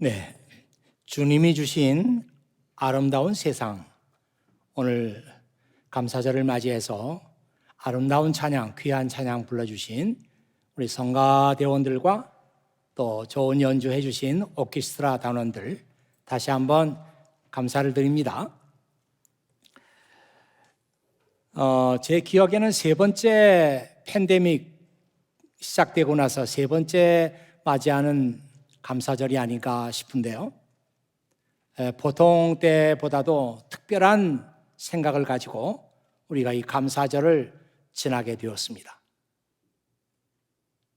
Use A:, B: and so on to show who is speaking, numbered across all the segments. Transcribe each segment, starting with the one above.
A: 네, 주님이 주신 아름다운 세상, 오늘 감사절을 맞이해서 아름다운 찬양, 귀한 찬양 불러주신 우리 성가대원들과 또 좋은 연주해 주신 오케스트라 단원들 다시 한번 감사를 드립니다. 제 기억에는 세 번째 팬데믹 시작되고 나서 세 번째 맞이하는 감사절이 아닌가 싶은데요. 보통 때보다도 특별한 생각을 가지고 우리가 이 감사절을 지나게 되었습니다.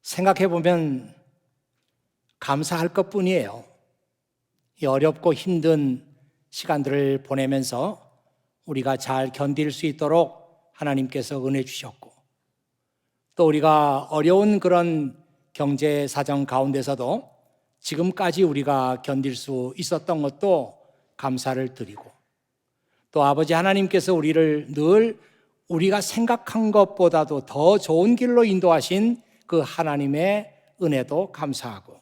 A: 생각해 보면 감사할 것뿐이에요. 이 어렵고 힘든 시간들을 보내면서 우리가 잘 견딜 수 있도록 하나님께서 은혜 주셨고, 또 우리가 어려운 그런 경제 사정 가운데서도 지금까지 우리가 견딜 수 있었던 것도 감사를 드리고, 또 아버지 하나님께서 우리를 늘 우리가 생각한 것보다도 더 좋은 길로 인도하신 그 하나님의 은혜도 감사하고,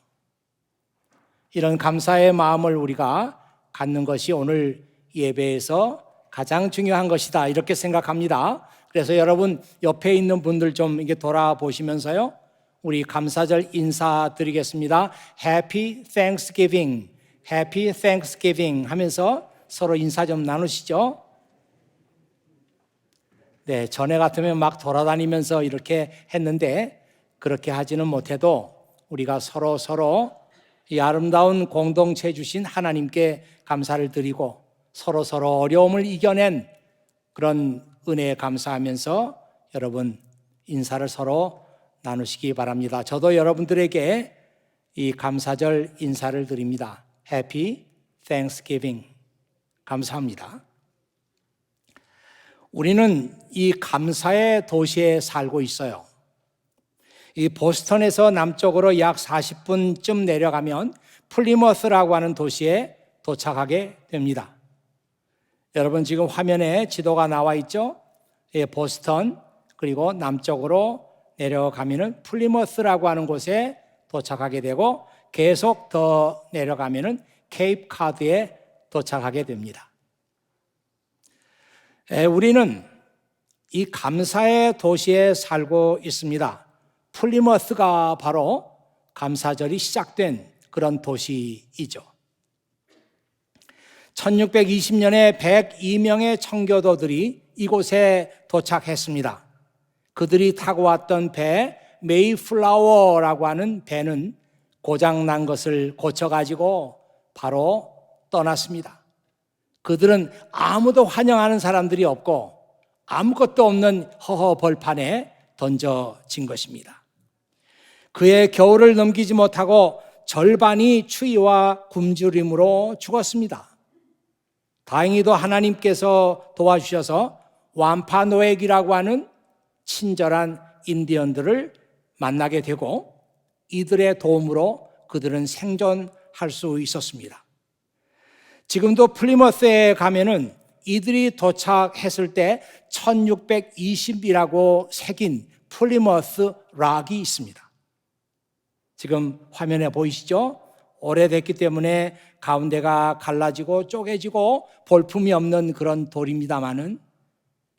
A: 이런 감사의 마음을 우리가 갖는 것이 오늘 예배에서 가장 중요한 것이다, 이렇게 생각합니다. 그래서 여러분 옆에 있는 분들 좀 이게 돌아보시면서요, 우리 감사절 인사드리겠습니다. Happy Thanksgiving, Happy Thanksgiving 하면서 서로 인사 좀 나누시죠. 네, 전에 같으면 막 돌아다니면서 이렇게 했는데 그렇게 하지는 못해도 우리가 서로 이 아름다운 공동체 주신 하나님께 감사를 드리고 서로 어려움을 이겨낸 그런 은혜에 감사하면서 여러분 인사를 서로 나누시기 바랍니다. 저도 여러분들에게 이 감사절 인사를 드립니다. Happy Thanksgiving. 감사합니다. 우리는 이 감사의 도시에 살고 있어요. 이 보스턴에서 남쪽으로 약 40분쯤 내려가면 플리머스라고 하는 도시에 도착하게 됩니다. 여러분 지금 화면에 지도가 나와 있죠? 예, 보스턴, 그리고 남쪽으로 내려가면은 플리머스라고 하는 곳에 도착하게 되고, 계속 더 내려가면은 케이프 카드에 도착하게 됩니다. 우리는 이 감사의 도시에 살고 있습니다. 플리머스가 바로 감사절이 시작된 그런 도시이죠. 1620년에 102명의 청교도들이 이곳에 도착했습니다. 그들이 타고 왔던 배 메이플라워라고 하는 배는 고장난 것을 고쳐가지고 바로 떠났습니다. 그들은 아무도 환영하는 사람들이 없고 아무것도 없는 허허 벌판에 던져진 것입니다. 그의 겨울을 넘기지 못하고 절반이 추위와 굶주림으로 죽었습니다. 다행히도 하나님께서 도와주셔서 완파노액이라고 하는 친절한 인디언들을 만나게 되고 이들의 도움으로 그들은 생존할 수 있었습니다. 지금도 플리머스에 가면은 이들이 도착했을 때 1620이라고 새긴 플리머스 락이 있습니다. 지금 화면에 보이시죠? 오래됐기 때문에 가운데가 갈라지고 쪼개지고 볼품이 없는 그런 돌입니다마는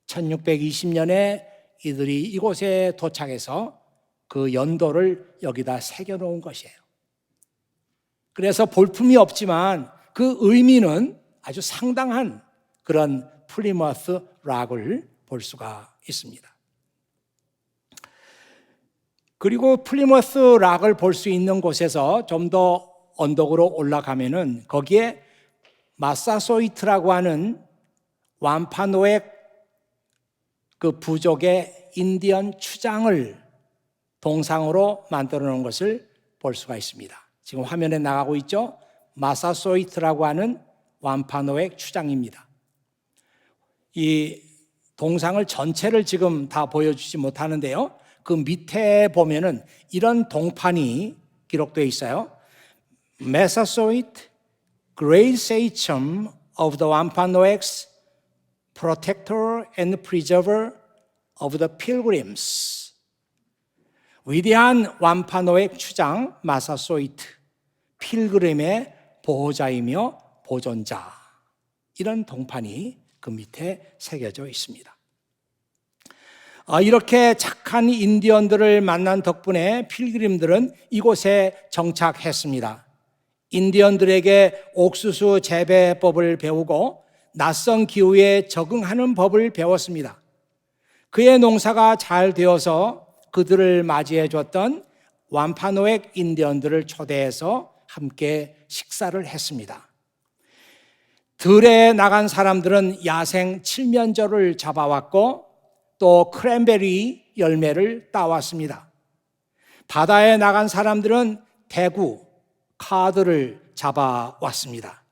A: 1620년에 이들이 이곳에 도착해서 그 연도를 여기다 새겨놓은 것이에요. 그래서 볼품이 없지만 그 의미는 아주 상당한 그런 플리머스 락을 볼 수가 있습니다. 그리고 플리머스 락을 볼 수 있는 곳에서 좀 더 언덕으로 올라가면은 거기에 마사소이트라고 하는 완파노액 그 부족의 인디언 추장을 동상으로 만들어 놓은 것을 볼 수가 있습니다. 지금 화면에 나가고 있죠? 마사소이트라고 하는 완파노액 추장입니다. 이 동상을 전체를 지금 다 보여주지 못하는데요, 그 밑에 보면은 이런 동판이 기록되어 있어요. Massasoit, Great Sachem of the Wampanoags, Protector and Preserver of the Pilgrims. 위대한 완파노액 추장 마사소이트, 필그림의 보호자이며 보존자, 이런 동판이 그 밑에 새겨져 있습니다. 이렇게 착한 인디언들을 만난 덕분에 필그림들은 이곳에 정착했습니다. 인디언들에게 옥수수 재배법을 배우고 낯선 기후에 적응하는 법을 배웠습니다. 그의 농사가 잘 되어서 그들을 맞이해 줬던 완파노액 인디언들을 초대해서 함께 식사를 했습니다. 들에 나간 사람들은 야생 칠면조를 잡아왔고 또 크랜베리 열매를 따왔습니다. 바다에 나간 사람들은 대구, 카드를 잡아왔습니다.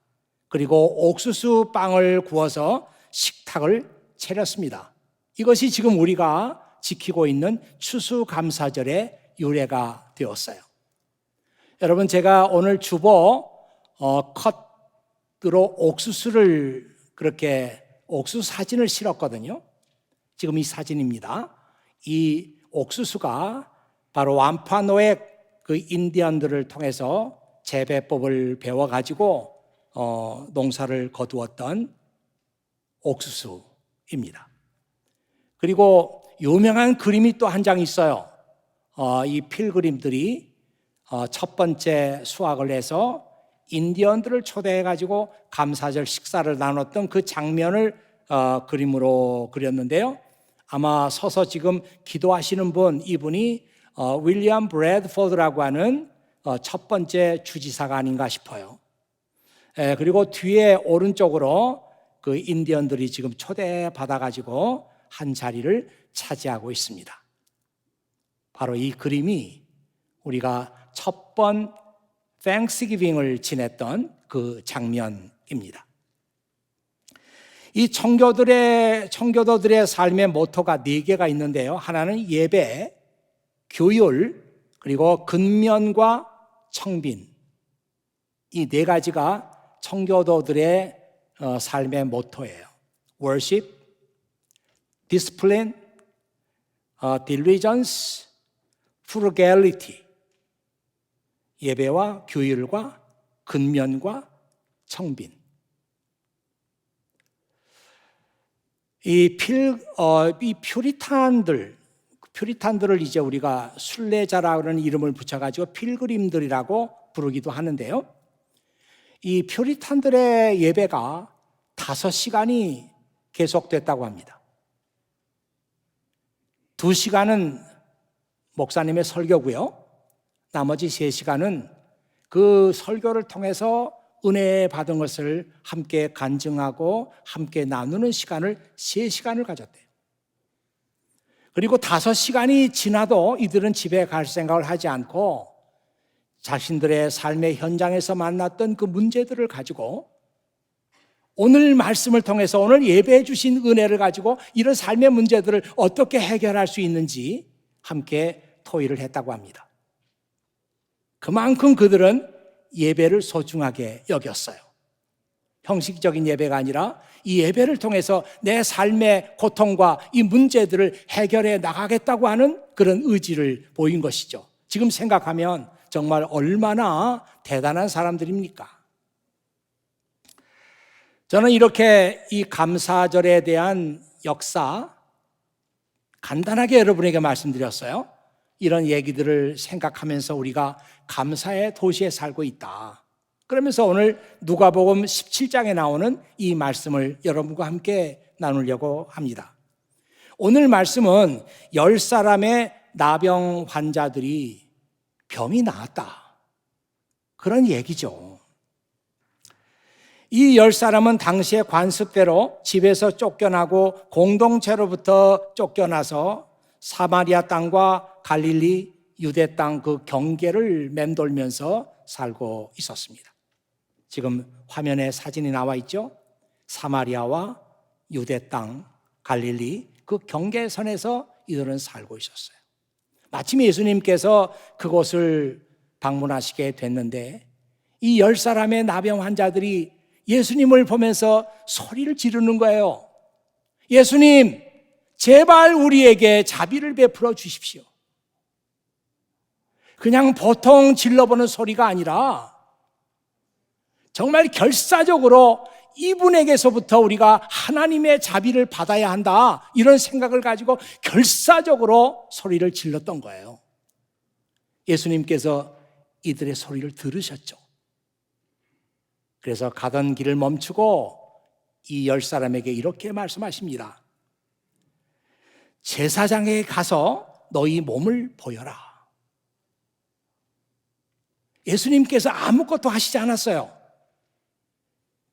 A: 그리고 옥수수 빵을 구워서 식탁을 차렸습니다. 이것이 지금 우리가 지키고 있는 추수감사절의 유래가 되었어요. 여러분, 제가 오늘 주보 컷으로 옥수수를 그렇게 옥수수 사진을 실었거든요. 지금 이 사진입니다. 이 옥수수가 바로 완파노액 그 인디언들을 통해서 재배법을 배워가지고 농사를 거두었던 옥수수입니다. 그리고 유명한 그림이 또 한 장 있어요. 이 필그림들이 첫 번째 수확을 해서 인디언들을 초대해가지고 감사절 식사를 나눴던 그 장면을 그림으로 그렸는데요. 아마 서서 지금 기도하시는 분, 이분이 윌리엄 브래드포드라고 하는 첫 번째 주지사가 아닌가 싶어요. 그리고 뒤에 오른쪽으로 그 인디언들이 지금 초대받아가지고 한 자리를 차지하고 있습니다. 바로 이 그림이 우리가 첫 번 땡스기빙을 지냈던 그 장면입니다. 이 청교도들의 삶의 모토가 4개가 있는데요. 하나는 예배, 교율, 그리고 근면과 청빈. 이 4가지가 청교도들의 삶의 모토예요. worship, discipline, diligence, frugality. 예배와 교율과 근면과 청빈. 이 퓨리탄들을 이제 우리가 순례자라는 이름을 붙여가지고 필그림들이라고 부르기도 하는데요. 이 퓨리탄들의 예배가 5시간이 계속됐다고 합니다. 2시간은 목사님의 설교고요. 나머지 3시간은 그 설교를 통해서 은혜 받은 것을 함께 간증하고 함께 나누는 시간을 3시간을 가졌대요. 그리고 5시간이 지나도 이들은 집에 갈 생각을 하지 않고 자신들의 삶의 현장에서 만났던 그 문제들을 가지고 오늘 말씀을 통해서 오늘 예배해 주신 은혜를 가지고 이런 삶의 문제들을 어떻게 해결할 수 있는지 함께 토의를 했다고 합니다. 그만큼 그들은 예배를 소중하게 여겼어요. 형식적인 예배가 아니라 이 예배를 통해서 내 삶의 고통과 이 문제들을 해결해 나가겠다고 하는 그런 의지를 보인 것이죠. 지금 생각하면 정말 얼마나 대단한 사람들입니까? 저는 이렇게 이 감사절에 대한 역사 간단하게 여러분에게 말씀드렸어요. 이런 얘기들을 생각하면서 우리가 감사의 도시에 살고 있다. 그러면서 오늘 누가복음 17장에 나오는 이 말씀을 여러분과 함께 나누려고 합니다. 오늘 말씀은 10사람의 나병 환자들이 병이 나았다. 그런 얘기죠. 이 10사람은 당시의 관습대로 집에서 쫓겨나고 공동체로부터 쫓겨나서 사마리아 땅과 갈릴리, 유대 땅 그 경계를 맴돌면서 살고 있었습니다. 지금 화면에 사진이 나와 있죠? 사마리아와 유대 땅, 갈릴리 그 경계선에서 이들은 살고 있었어요. 마침 예수님께서 그곳을 방문하시게 됐는데 이 10사람의 나병 환자들이 예수님을 보면서 소리를 지르는 거예요. 예수님, 제발 우리에게 자비를 베풀어 주십시오. 그냥 보통 질러보는 소리가 아니라 정말 결사적으로 이분에게서부터 우리가 하나님의 자비를 받아야 한다, 이런 생각을 가지고 결사적으로 소리를 질렀던 거예요. 예수님께서 이들의 소리를 들으셨죠. 그래서 가던 길을 멈추고 이 10사람에게 이렇게 말씀하십니다. 제사장에게 가서 너희 몸을 보여라. 예수님께서 아무것도 하시지 않았어요.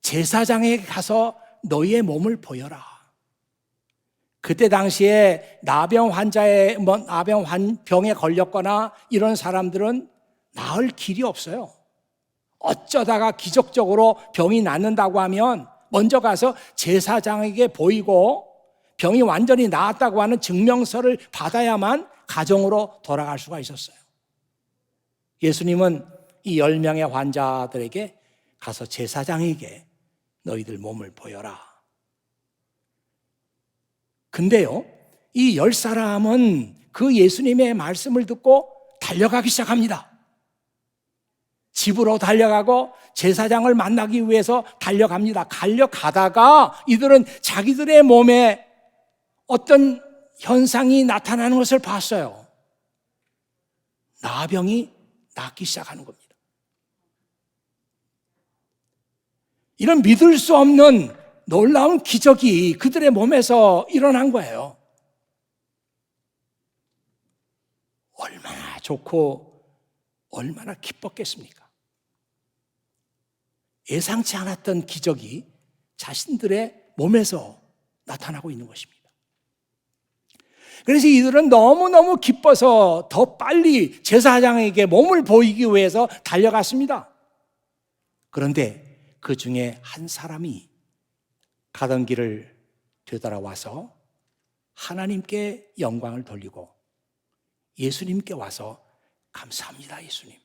A: 제사장에게 가서 너희의 몸을 보여라. 그때 당시에 나병에 걸렸거나 이런 사람들은 나을 길이 없어요. 어쩌다가 기적적으로 병이 낫는다고 하면 먼저 가서 제사장에게 보이고 병이 완전히 나았다고 하는 증명서를 받아야만 가정으로 돌아갈 수가 있었어요. 예수님은 이 10명의 환자들에게 가서 제사장에게 너희들 몸을 보여라. 근데요, 이 10사람은 그 예수님의 말씀을 듣고 달려가기 시작합니다. 집으로 달려가고 제사장을 만나기 위해서 달려갑니다. 달려가다가 이들은 자기들의 몸에 어떤 현상이 나타나는 것을 봤어요. 나병이 낫기 시작하는 겁니다. 이런 믿을 수 없는 놀라운 기적이 그들의 몸에서 일어난 거예요. 얼마나 좋고 얼마나 기뻤겠습니까? 예상치 않았던 기적이 자신들의 몸에서 나타나고 있는 것입니다. 그래서 이들은 너무너무 기뻐서 더 빨리 제사장에게 몸을 보이기 위해서 달려갔습니다. 그런데 그 중에 한 사람이 가던 길을 되돌아와서 하나님께 영광을 돌리고 예수님께 와서 감사합니다, 예수님.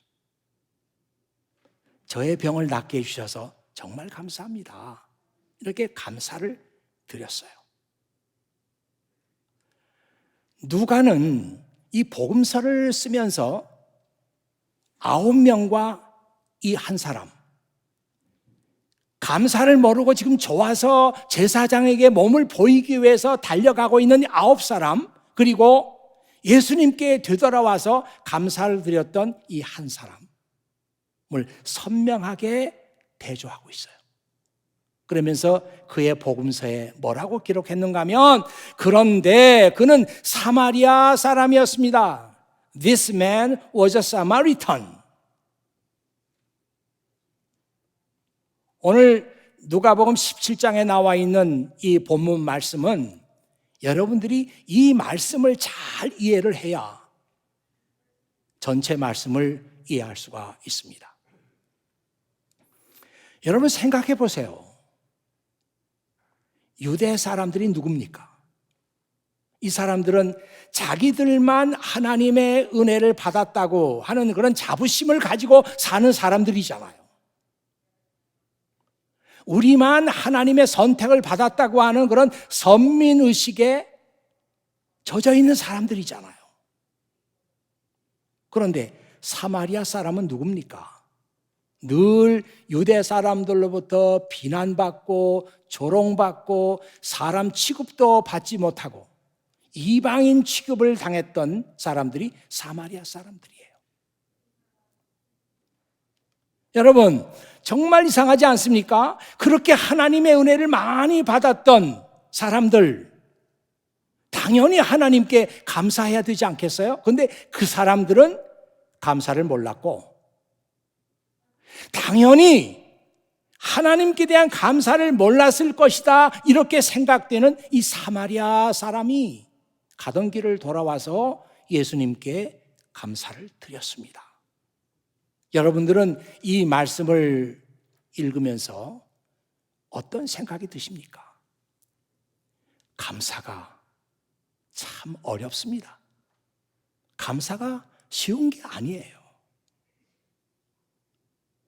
A: 저의 병을 낫게 해주셔서 정말 감사합니다. 이렇게 감사를 드렸어요. 누가는 이 복음서를 쓰면서 9명과 이 한 사람, 감사를 모르고 지금 좋아서 제사장에게 몸을 보이기 위해서 달려가고 있는 9사람, 그리고 예수님께 되돌아와서 감사를 드렸던 이 한 사람을 선명하게 대조하고 있어요. 그러면서 그의 복음서에 뭐라고 기록했는가 하면, 그런데 그는 사마리아 사람이었습니다. This man was a Samaritan. 오늘 누가복음 17장에 나와 있는 이 본문 말씀은 여러분들이 이 말씀을 잘 이해를 해야 전체 말씀을 이해할 수가 있습니다. 여러분 생각해 보세요. 유대 사람들이 누굽니까? 이 사람들은 자기들만 하나님의 은혜를 받았다고 하는 그런 자부심을 가지고 사는 사람들이잖아요. 우리만 하나님의 선택을 받았다고 하는 그런 선민의식에 젖어 있는 사람들이잖아요. 그런데 사마리아 사람은 누굽니까? 늘 유대 사람들로부터 비난받고 조롱받고 사람 취급도 받지 못하고 이방인 취급을 당했던 사람들이 사마리아 사람들이에요. 여러분, 정말 이상하지 않습니까? 그렇게 하나님의 은혜를 많이 받았던 사람들, 당연히 하나님께 감사해야 되지 않겠어요? 그런데 그 사람들은 감사를 몰랐고, 당연히 하나님께 대한 감사를 몰랐을 것이다, 이렇게 생각되는 이 사마리아 사람이 가던 길을 돌아와서 예수님께 감사를 드렸습니다. 여러분들은 이 말씀을 읽으면서 어떤 생각이 드십니까? 감사가 참 어렵습니다. 감사가 쉬운 게 아니에요.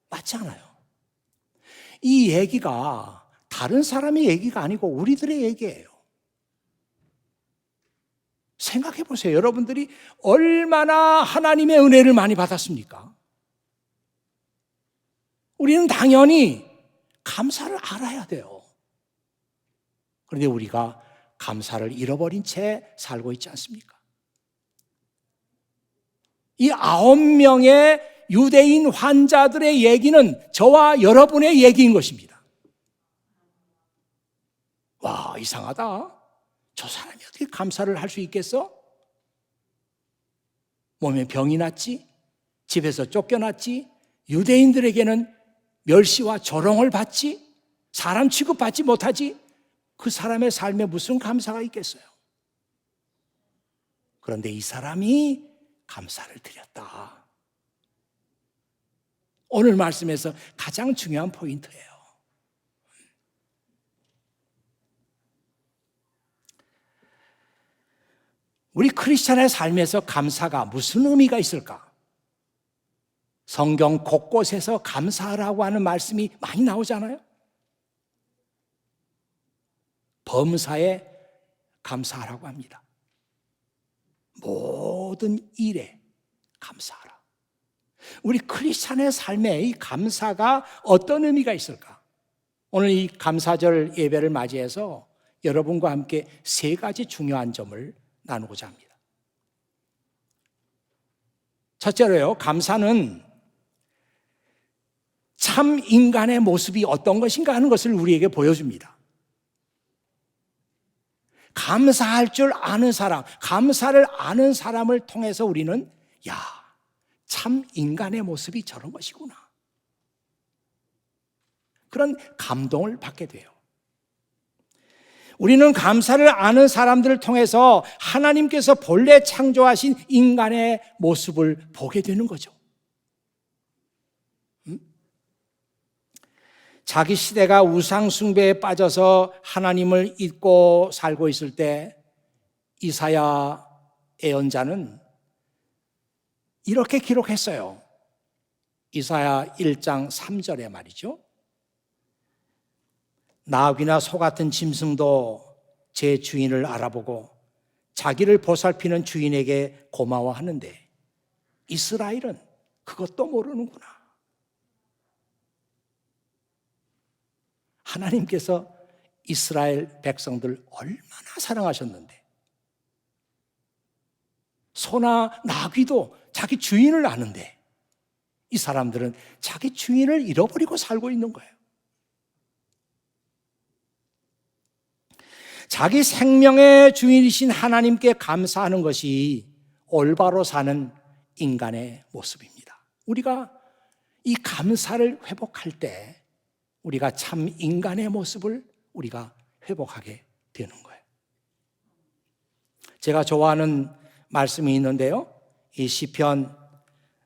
A: 맞지 않아요? 이 얘기가 다른 사람의 얘기가 아니고 우리들의 얘기예요. 생각해 보세요. 여러분들이 얼마나 하나님의 은혜를 많이 받았습니까? 우리는 당연히 감사를 알아야 돼요. 그런데 우리가 감사를 잃어버린 채 살고 있지 않습니까? 이 9명의 유대인 환자들의 얘기는 저와 여러분의 얘기인 것입니다. 와, 이상하다. 저 사람이 어떻게 감사를 할 수 있겠어? 몸에 병이 났지, 집에서 쫓겨났지, 유대인들에게는 멸시와 조롱을 받지, 사람 취급받지 못하지, 그 사람의 삶에 무슨 감사가 있겠어요? 그런데 이 사람이 감사를 드렸다. 오늘 말씀에서 가장 중요한 포인트예요. 우리 크리스찬의 삶에서 감사가 무슨 의미가 있을까? 성경 곳곳에서 감사하라고 하는 말씀이 많이 나오잖아요. 범사에 감사하라고 합니다. 모든 일에 감사하라. 우리 크리스찬의 삶에 이 감사가 어떤 의미가 있을까? 오늘 이 감사절 예배를 맞이해서 여러분과 함께 3가지 중요한 점을 나누고자 합니다. 첫째로요, 감사는 참 인간의 모습이 어떤 것인가 하는 것을 우리에게 보여줍니다. 감사할 줄 아는 사람, 감사를 아는 사람을 통해서 우리는 참 인간의 모습이 저런 것이구나, 그런 감동을 받게 돼요. 우리는 감사를 아는 사람들을 통해서 하나님께서 본래 창조하신 인간의 모습을 보게 되는 거죠. 자기 시대가 우상 숭배에 빠져서 하나님을 잊고 살고 있을 때 이사야 예언자는 이렇게 기록했어요. 이사야 1장 3절에 말이죠. 나귀나 소 같은 짐승도 제 주인을 알아보고 자기를 보살피는 주인에게 고마워하는데 이스라엘은 그것도 모르는구나. 하나님께서 이스라엘 백성들 얼마나 사랑하셨는데, 소나 나귀도 자기 주인을 아는데 이 사람들은 자기 주인을 잃어버리고 살고 있는 거예요. 자기 생명의 주인이신 하나님께 감사하는 것이 올바로 사는 인간의 모습입니다. 우리가 이 감사를 회복할 때 우리가 참 인간의 모습을 우리가 회복하게 되는 거예요. 제가 좋아하는 말씀이 있는데요, 이 시편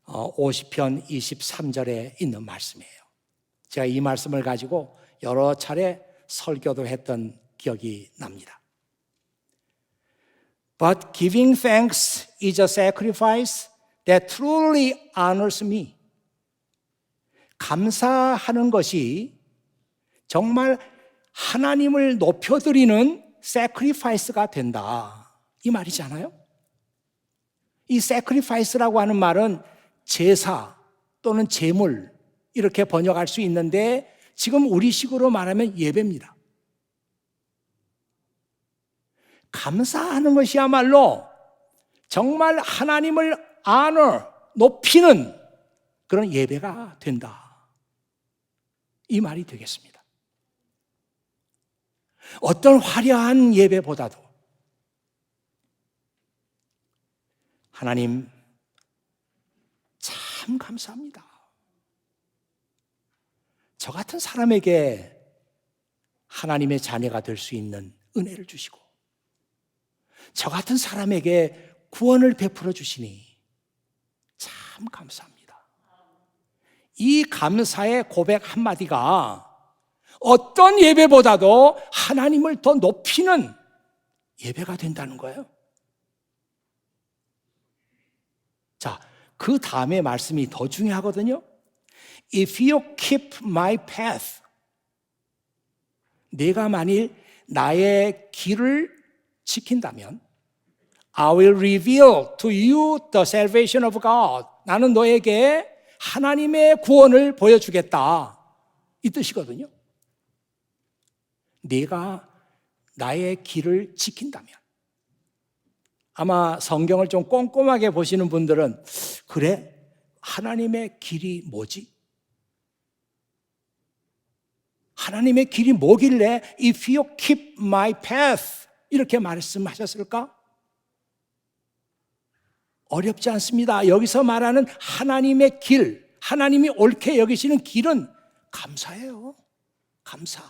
A: 50편 23절에 있는 말씀이에요. 제가 이 말씀을 가지고 여러 차례 설교도 했던 기억이 납니다. But giving thanks is a sacrifice that truly honors me. 감사하는 것이 정말 하나님을 높여드리는 sacrifice가 된다, 이 말이잖아요. 이 sacrifice라고 하는 말은 제사 또는 제물 이렇게 번역할 수 있는데 지금 우리식으로 말하면 예배입니다. 감사하는 것이야말로 정말 하나님을 honor, 높이는 그런 예배가 된다, 이 말이 되겠습니다. 어떤 화려한 예배보다도 하나님 참 감사합니다. 저 같은 사람에게 하나님의 자녀가 될 수 있는 은혜를 주시고 저 같은 사람에게 구원을 베풀어 주시니 참 감사합니다. 이 감사의 고백 한마디가 어떤 예배보다도 하나님을 더 높이는 예배가 된다는 거예요. 자, 그 다음에 말씀이 더 중요하거든요. If you keep my path, 내가 만일 나의 길을 지킨다면 I will reveal to you the salvation of God. 나는 너에게 하나님의 구원을 보여주겠다, 이 뜻이거든요. 네가 나의 길을 지킨다면. 아마 성경을 좀 꼼꼼하게 보시는 분들은 그래? 하나님의 길이 뭐지? 하나님의 길이 뭐길래 If you keep my path 이렇게 말씀하셨을까? 어렵지 않습니다. 여기서 말하는 하나님의 길, 하나님이 옳게 여기시는 길은 감사예요. 감사.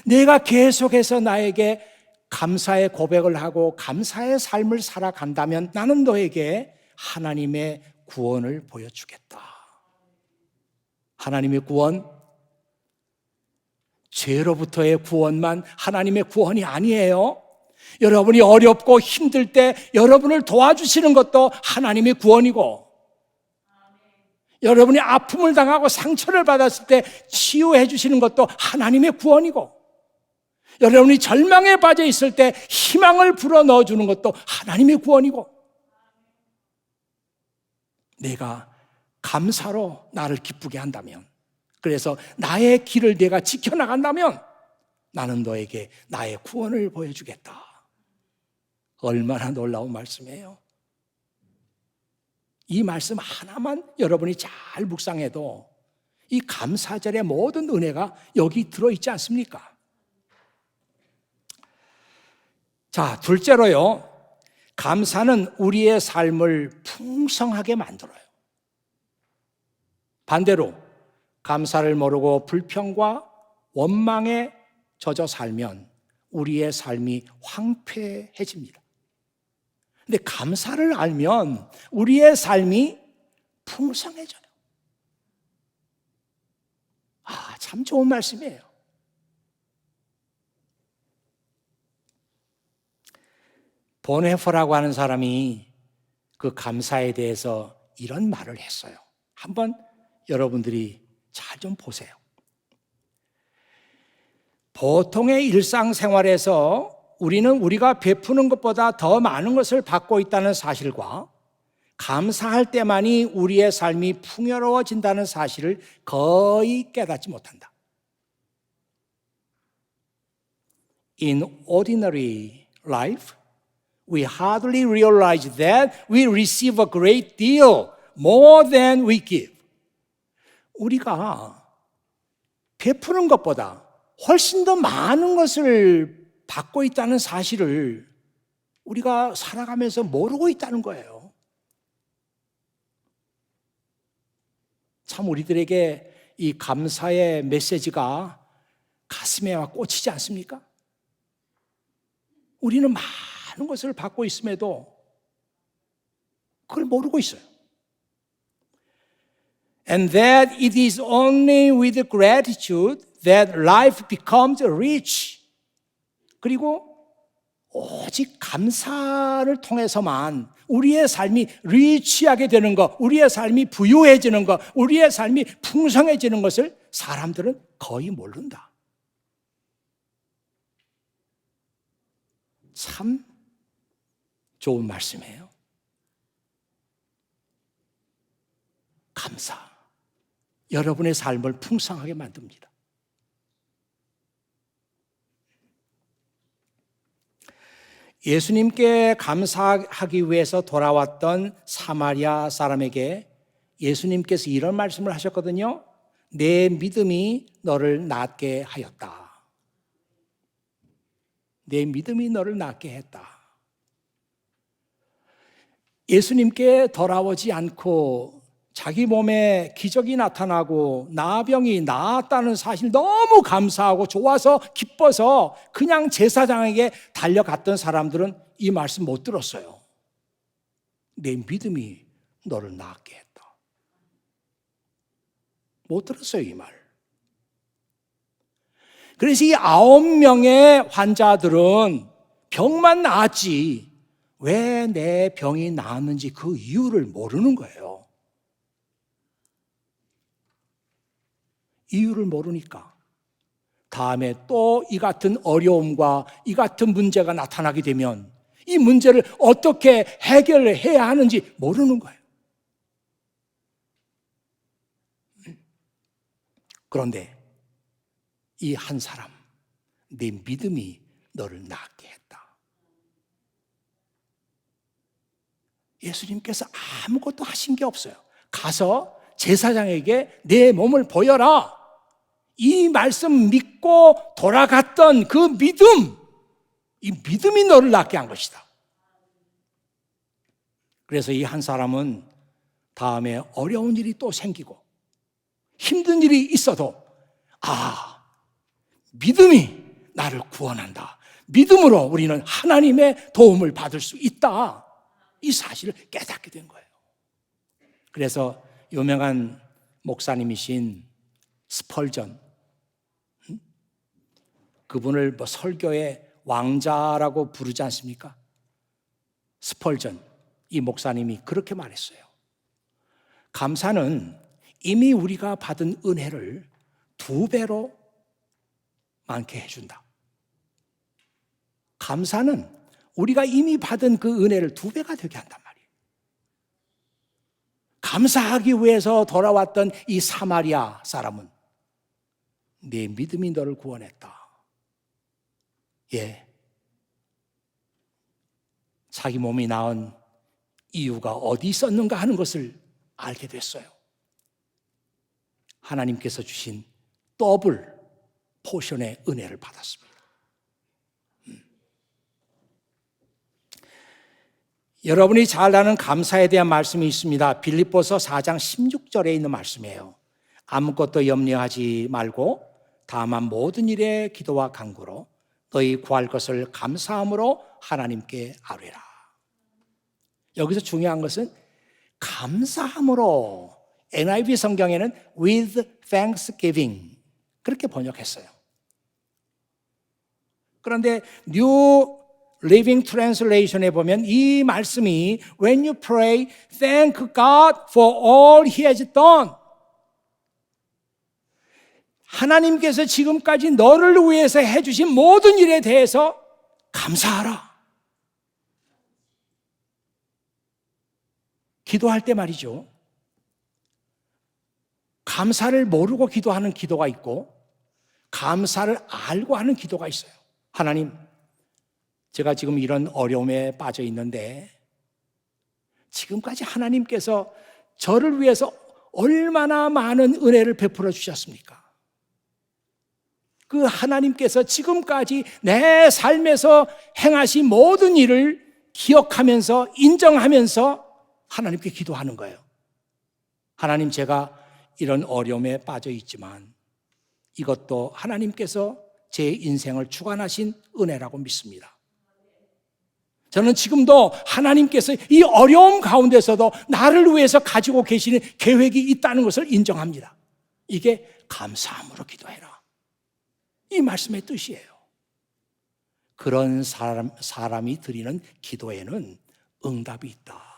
A: 내가 계속해서 나에게 감사의 고백을 하고 감사의 삶을 살아간다면 나는 너에게 하나님의 구원을 보여주겠다. 하나님의 구원, 죄로부터의 구원만 하나님의 구원이 아니에요. 여러분이 어렵고 힘들 때 여러분을 도와주시는 것도 하나님의 구원이고, 여러분이 아픔을 당하고 상처를 받았을 때 치유해 주시는 것도 하나님의 구원이고, 여러분이 절망에 빠져 있을 때 희망을 불어넣어 주는 것도 하나님의 구원이고, 내가 감사로 나를 기쁘게 한다면, 그래서 나의 길을 내가 지켜나간다면 나는 너에게 나의 구원을 보여주겠다. 얼마나 놀라운 말씀이에요. 이 말씀 하나만 여러분이 잘 묵상해도 이 감사절의 모든 은혜가 여기 들어있지 않습니까? 자, 둘째로요, 감사는 우리의 삶을 풍성하게 만들어요. 반대로 감사를 모르고 불평과 원망에 젖어 살면 우리의 삶이 황폐해집니다. 근데 감사를 알면 우리의 삶이 풍성해져요. 참 좋은 말씀이에요. 보네퍼라고 하는 사람이 그 감사에 대해서 이런 말을 했어요. 한번 여러분들이 잘 좀 보세요. 보통의 일상생활에서 우리는 우리가 베푸는 것보다 더 많은 것을 받고 있다는 사실과 감사할 때만이 우리의 삶이 풍요로워진다는 사실을 거의 깨닫지 못한다. In ordinary life, we hardly realize that we receive a great deal more than we give. 우리가 베푸는 것보다 훨씬 더 많은 것을 받고 있다는 사실을 우리가 살아가면서 모르고 있다는 거예요. 참 우리들에게 이 감사의 메시지가 가슴에 와 꽂히지 않습니까? 우리는 많은 것을 받고 있음에도 그걸 모르고 있어요. And that it is only with gratitude that life becomes rich. 그리고 오직 감사를 통해서만 우리의 삶이 리치하게 되는 것, 우리의 삶이 부유해지는 것, 우리의 삶이 풍성해지는 것을 사람들은 거의 모른다. 참 좋은 말씀이에요. 감사. 여러분의 삶을 풍성하게 만듭니다. 예수님께 감사하기 위해서 돌아왔던 사마리아 사람에게 예수님께서 이런 말씀을 하셨거든요. 내 믿음이 너를 낫게 하였다. 내 믿음이 너를 낫게 했다. 예수님께 돌아오지 않고 자기 몸에 기적이 나타나고 나병이 나았다는 사실 너무 감사하고 좋아서 기뻐서 그냥 제사장에게 달려갔던 사람들은 이 말씀 못 들었어요. 내 믿음이 너를 낫게 했다. 못 들었어요, 이 말. 그래서 이 9명의 환자들은 병만 나았지 왜 내 병이 나았는지 그 이유를 모르는 거예요. 이유를 모르니까 다음에 또 이 같은 어려움과 이 같은 문제가 나타나게 되면 이 문제를 어떻게 해결해야 하는지 모르는 거예요. 그런데 이 한 사람, 내 믿음이 너를 낫게 했다. 예수님께서 아무것도 하신 게 없어요. 가서 제사장에게 내 몸을 보여라. 이 말씀 믿고 돌아갔던 그 믿음, 이 믿음이 너를 낫게 한 것이다. 그래서 이 한 사람은 다음에 어려운 일이 또 생기고 힘든 일이 있어도 믿음이 나를 구원한다. 믿음으로 우리는 하나님의 도움을 받을 수 있다. 이 사실을 깨닫게 된 거예요. 그래서 유명한 목사님이신 스펄전, 그분을 설교의 왕자라고 부르지 않습니까? 스펄전, 이 목사님이 그렇게 말했어요. 감사는 이미 우리가 받은 은혜를 2배로 많게 해준다. 감사는 우리가 이미 받은 그 은혜를 2배가 되게 한단 말이에요. 감사하기 위해서 돌아왔던 이 사마리아 사람은 내 믿음이 너를 구원했다. 자기 몸이 나은 이유가 어디 있었는가 하는 것을 알게 됐어요. 하나님께서 주신 더블 포션의 은혜를 받았습니다. 여러분이 잘 아는 감사에 대한 말씀이 있습니다. 빌립보서 4장 16절에 있는 말씀이에요. 아무것도 염려하지 말고 다만 모든 일에 기도와 간구로 너희 구할 것을 감사함으로 하나님께 아뢰라. 여기서 중요한 것은 감사함으로, NIV 성경에는 with thanksgiving 그렇게 번역했어요. 그런데 New Living Translation에 보면 이 말씀이 When you pray, thank God for all He has done. 하나님께서 지금까지 너를 위해서 해주신 모든 일에 대해서 감사하라. 기도할 때 말이죠. 감사를 모르고 기도하는 기도가 있고 감사를 알고 하는 기도가 있어요. 하나님, 제가 지금 이런 어려움에 빠져 있는데 지금까지 하나님께서 저를 위해서 얼마나 많은 은혜를 베풀어 주셨습니까? 그 하나님께서 지금까지 내 삶에서 행하신 모든 일을 기억하면서 인정하면서 하나님께 기도하는 거예요. 하나님, 제가 이런 어려움에 빠져 있지만 이것도 하나님께서 제 인생을 주관하신 은혜라고 믿습니다. 저는 지금도 하나님께서 이 어려움 가운데서도 나를 위해서 가지고 계시는 계획이 있다는 것을 인정합니다. 이게 감사함으로 기도해라. 이 말씀의 뜻이에요. 그런 사람이 드리는 기도에는 응답이 있다.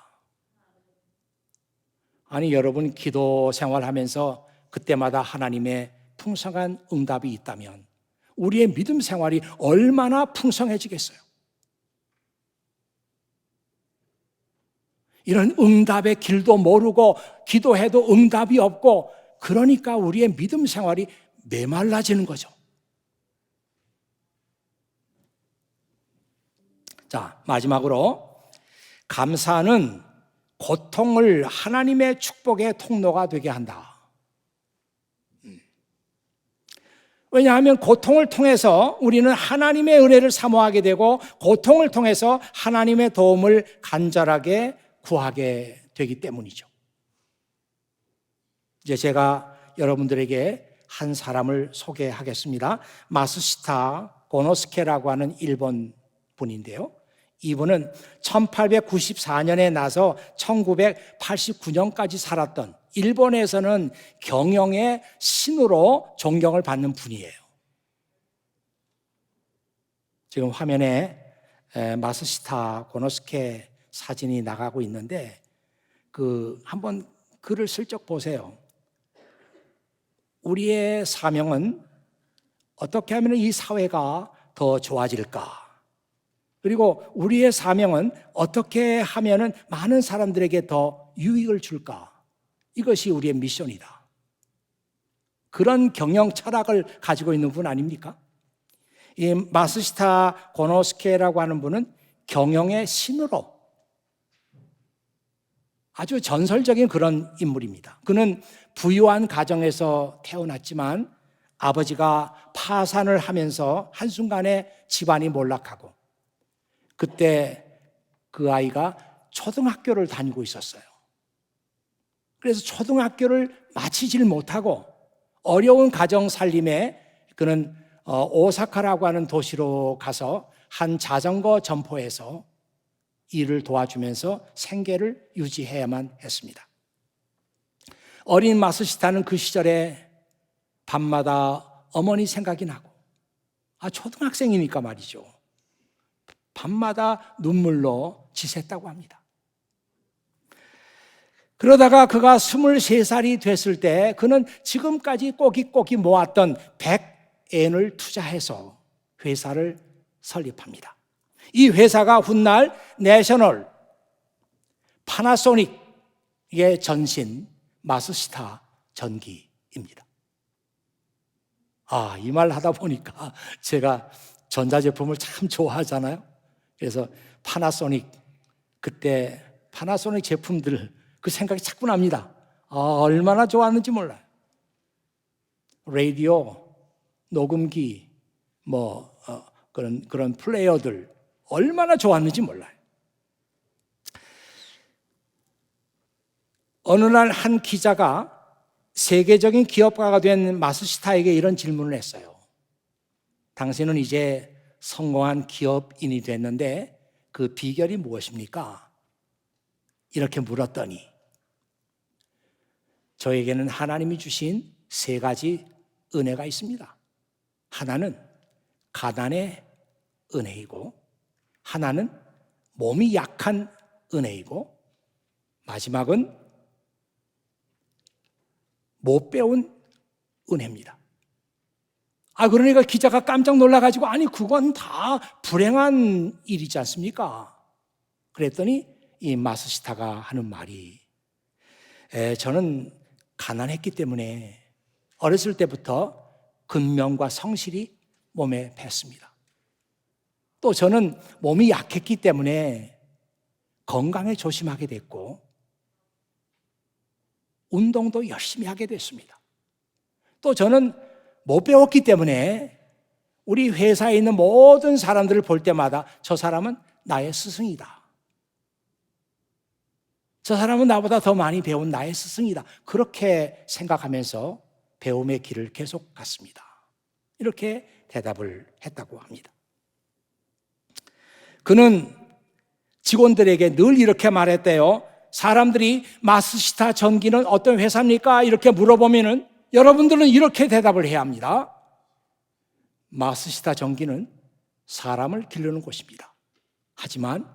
A: 아니, 여러분 기도 생활하면서 그때마다 하나님의 풍성한 응답이 있다면 우리의 믿음 생활이 얼마나 풍성해지겠어요? 이런 응답의 길도 모르고 기도해도 응답이 없고 그러니까 우리의 믿음 생활이 메말라지는 거죠. 자, 마지막으로 감사는 고통을 하나님의 축복의 통로가 되게 한다. 왜냐하면 고통을 통해서 우리는 하나님의 은혜를 사모하게 되고 고통을 통해서 하나님의 도움을 간절하게 구하게 되기 때문이죠. 이제 제가 여러분들에게 한 사람을 소개하겠습니다. 마스시타 고노스케라고 하는 일본 분인데요. 이분은 1894년에 나서 1989년까지 살았던 일본에서는 경영의 신으로 존경을 받는 분이에요. 지금 화면에 마스시타 고노스케 사진이 나가고 있는데 한번 글을 슬쩍 보세요. 우리의 사명은 어떻게 하면 이 사회가 더 좋아질까? 그리고 우리의 사명은 어떻게 하면 많은 사람들에게 더 유익을 줄까? 이것이 우리의 미션이다. 그런 경영 철학을 가지고 있는 분 아닙니까? 이 마스시타 고노스케라고 하는 분은 경영의 신으로 아주 전설적인 그런 인물입니다. 그는 부유한 가정에서 태어났지만 아버지가 파산을 하면서 한순간에 집안이 몰락하고, 그때 그 아이가 초등학교를 다니고 있었어요. 그래서 초등학교를 마치질 못하고 어려운 가정 살림에 그는 오사카라고 하는 도시로 가서 한 자전거 점포에서 일을 도와주면서 생계를 유지해야만 했습니다. 어린 마스시타는 그 시절에 밤마다 어머니 생각이 나고, 초등학생이니까 말이죠, 밤마다 눈물로 지샜다고 합니다. 그러다가 그가 23살이 됐을 때 그는 지금까지 꼬깃꼬깃 모았던 100엔을 투자해서 회사를 설립합니다. 이 회사가 훗날 내셔널 파나소닉의 전신 마스시타 전기입니다. 이 말 하다 보니까 제가 전자제품을 참 좋아하잖아요. 그래서 파나소닉, 그때 파나소닉 제품들 그 생각이 자꾸 납니다. 얼마나 좋았는지 몰라요. 라디오, 녹음기, 그런 플레이어들 얼마나 좋았는지 몰라요. 어느 날 한 기자가 세계적인 기업가가 된 마스시타에게 이런 질문을 했어요. 당신은 이제 성공한 기업인이 됐는데 그 비결이 무엇입니까? 이렇게 물었더니, 저에게는 하나님이 주신 3가지 은혜가 있습니다. 하나는 가난의 은혜이고, 하나는 몸이 약한 은혜이고, 마지막은 못 배운 은혜입니다. 그러니까 기자가 깜짝 놀라가지고, 그건 다 불행한 일이지 않습니까? 그랬더니 이 마스시타가 하는 말이, 저는 가난했기 때문에 어렸을 때부터 근면과 성실이 몸에 뱄습니다. 또 저는 몸이 약했기 때문에 건강에 조심하게 됐고, 운동도 열심히 하게 됐습니다. 또 저는 못 배웠기 때문에 우리 회사에 있는 모든 사람들을 볼 때마다 저 사람은 나의 스승이다, 저 사람은 나보다 더 많이 배운 나의 스승이다, 그렇게 생각하면서 배움의 길을 계속 갔습니다. 이렇게 대답을 했다고 합니다. 그는 직원들에게 늘 이렇게 말했대요. 사람들이 마스시타 전기는 어떤 회사입니까? 이렇게 물어보면은 여러분들은 이렇게 대답을 해야 합니다. 마스시타 전기는 사람을 기르는 곳입니다. 하지만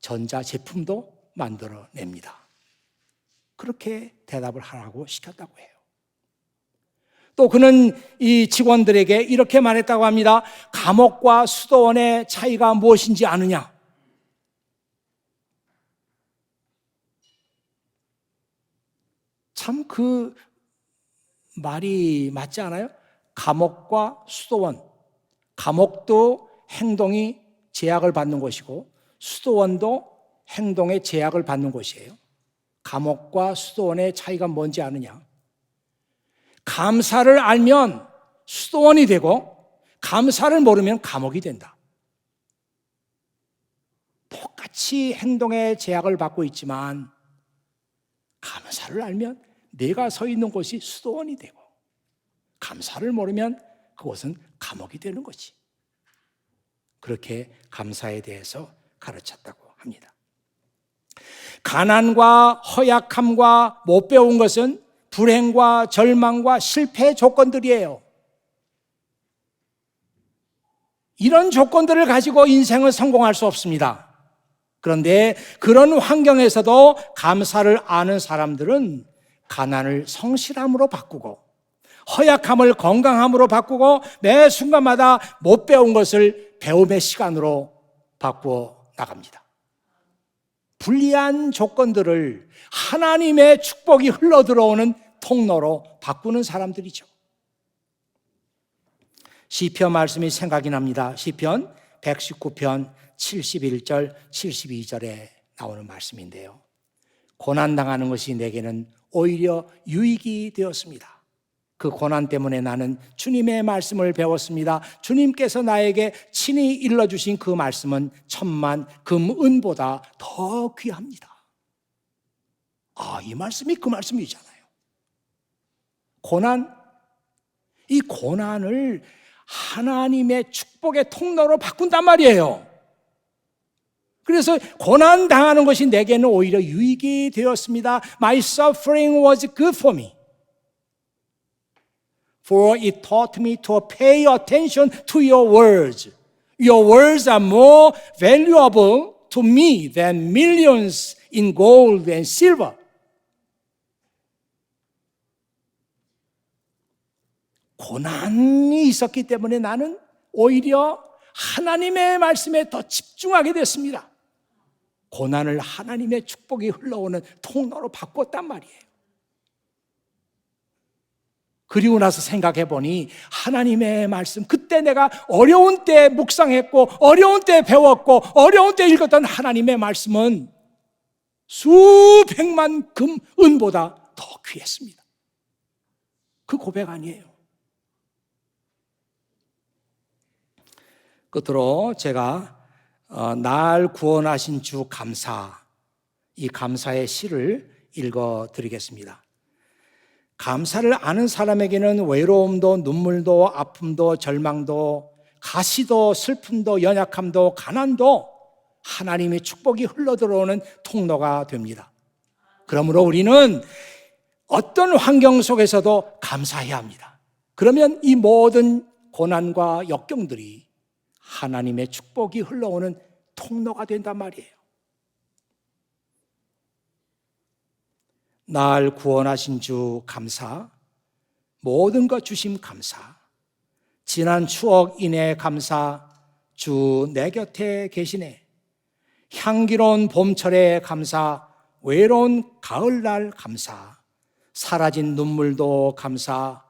A: 전자제품도 만들어냅니다. 그렇게 대답을 하라고 시켰다고 해요. 또 그는 이 직원들에게 이렇게 말했다고 합니다. 감옥과 수도원의 차이가 무엇인지 아느냐? 참 그 말이 맞지 않아요? 감옥과 수도원. 감옥도 행동이 제약을 받는 곳이고 수도원도 행동의 제약을 받는 곳이에요. 감옥과 수도원의 차이가 뭔지 아느냐? 감사를 알면 수도원이 되고 감사를 모르면 감옥이 된다. 똑같이 행동의 제약을 받고 있지만 감사를 알면 내가 서 있는 곳이 수도원이 되고, 감사를 모르면 그곳은 감옥이 되는 거지. 그렇게 감사에 대해서 가르쳤다고 합니다. 가난과 허약함과 못 배운 것은 불행과 절망과 실패의 조건들이에요. 이런 조건들을 가지고 인생을 성공할 수 없습니다. 그런데 그런 환경에서도 감사를 아는 사람들은 가난을 성실함으로 바꾸고 허약함을 건강함으로 바꾸고 매 순간마다 못 배운 것을 배움의 시간으로 바꾸어 나갑니다. 불리한 조건들을 하나님의 축복이 흘러들어오는 통로로 바꾸는 사람들이죠. 시편 말씀이 생각이 납니다. 시편 119편 71절 72절에 나오는 말씀인데요, 고난당하는 것이 내게는 오히려 유익이 되었습니다. 그 고난 때문에 나는 주님의 말씀을 배웠습니다. 주님께서 나에게 친히 일러주신 그 말씀은 천만 금은보다 더 귀합니다. 이 말씀이 그 말씀이잖아요. 이 고난을 하나님의 축복의 통로로 바꾼단 말이에요. 그래서 고난 당하는 것이 내게는 오히려 유익이 되었습니다. My suffering was good for me, for it taught me to pay attention to your words. Your words are more valuable to me than millions in gold and silver. 고난이 있었기 때문에 나는 오히려 하나님의 말씀에 더 집중하게 됐습니다. 고난을 하나님의 축복이 흘러오는 통로로 바꿨단 말이에요. 그리고 나서 생각해 보니 하나님의 말씀, 그때 내가 어려운 때 묵상했고 어려운 때 배웠고 어려운 때 읽었던 하나님의 말씀은 수백만 금, 은보다 더 귀했습니다. 그 고백 아니에요. 끝으로 제가 날 구원하신 주 감사, 이 감사의 시를 읽어드리겠습니다. 감사를 아는 사람에게는 외로움도 눈물도 아픔도 절망도 가시도 슬픔도 연약함도 가난도 하나님의 축복이 흘러들어오는 통로가 됩니다. 그러므로 우리는 어떤 환경 속에서도 감사해야 합니다. 그러면 이 모든 고난과 역경들이 하나님의 축복이 흘러오는 통로가 된단 말이에요. 날 구원하신 주 감사, 모든 것 주심 감사, 지난 추억 인해 감사, 주 내 곁에 계시네. 향기로운 봄철에 감사, 외로운 가을날 감사, 사라진 눈물도 감사,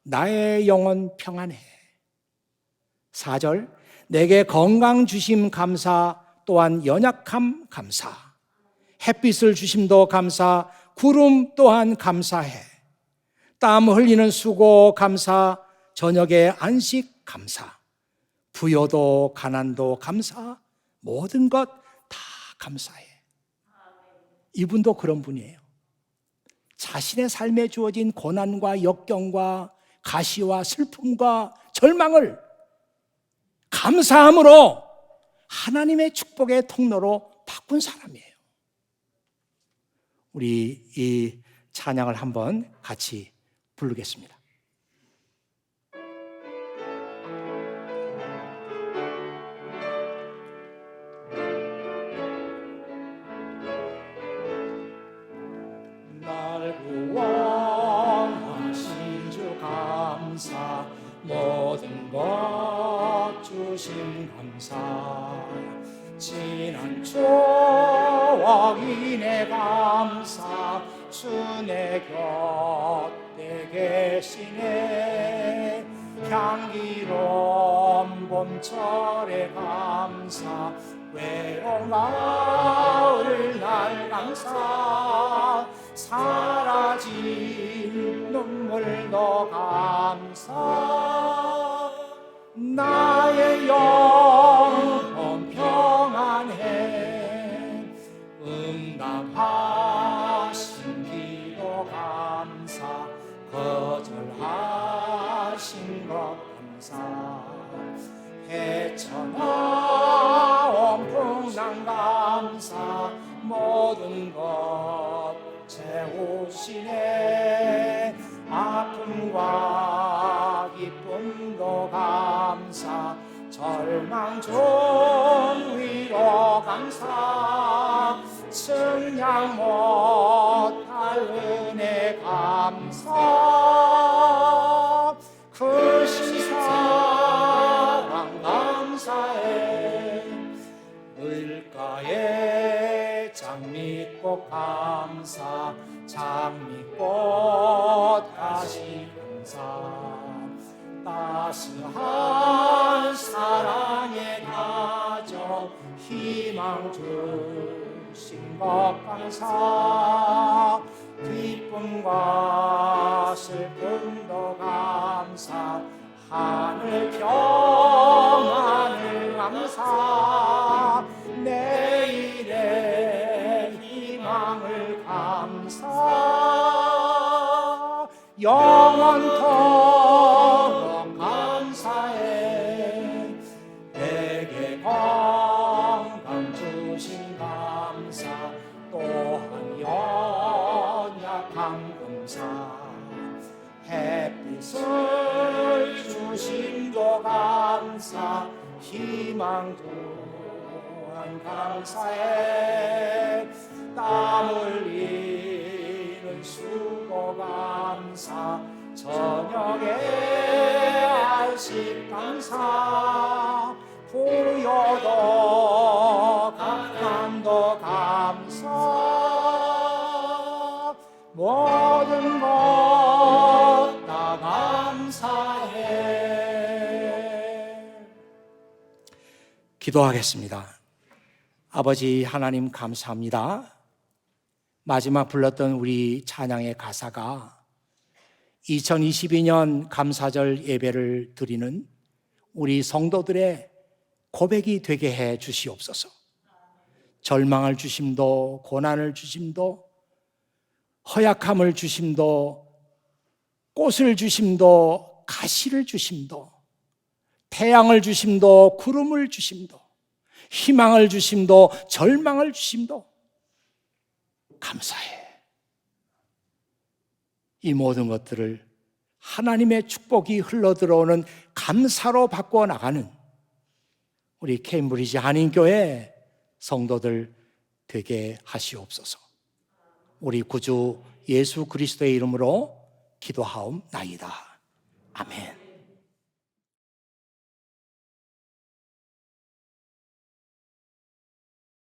A: 나의 영혼 평안해. 4절, 내게 건강 주심 감사, 또한 연약함 감사, 햇빛을 주심도 감사, 구름 또한 감사해. 땀 흘리는 수고 감사, 저녁의 안식 감사, 부여도 가난도 감사, 모든 것 다 감사해. 이분도 그런 분이에요. 자신의 삶에 주어진 고난과 역경과 가시와 슬픔과 절망을 감사함으로 하나님의 축복의 통로로 바꾼 사람이에요. 우리 이 찬양을 한번 같이 부르겠습니다. 날 구원하신 주 감사, 모든 것 주심 감사, 지난 추억 인해 감사, 주 내 곁에 계시네. 향기로운 봄철에 감사, 외로운 가을날 감사, 사라진 눈물도 감사, 나의 영혼 평안해. 응답하신 기도 감사, 거절하신 것 감사, 헤쳐나온 풍랑 감사, 모든 것 채우시네. 아픔과 기쁨도 감사, 절망 중 위로 감사, 측량 못할 은혜 감사, 크신 사랑 감사해. 물가에 장미꽃 감사, 장미꽃 가시 감사, 따스한 사랑의 가정 희망 주신 것 감사 기쁨과 슬픔도 감사 하늘 평안을 감사 내일의 희망을 감사 영원토록 감사해 내게 건강 주신 감사 또한 연약한 감사 햇빛을 주심도 감사 희망 또한 감사해 땀 흘리는 수고 감사 저녁에 안식 감사 부여도 강남도 감사 모든 것 다 감사해. 기도하겠습니다. 아버지 하나님 감사합니다. 마지막 불렀던 우리 찬양의 가사가 2022년 감사절 예배를 드리는 우리 성도들의 고백이 되게 해 주시옵소서. 절망을 주심도 고난을 주심도 허약함을 주심도 꽃을 주심도 가시를 주심도 태양을 주심도 구름을 주심도 희망을 주심도 절망을 주심도 감사해. 이 모든 것들을 하나님의 축복이 흘러들어오는 감사로 바꿔 나가는 우리 케임브리지 한인교회 성도들 되게 하시옵소서. 우리 구주 예수 그리스도의 이름으로 기도하옵나이다. 아멘.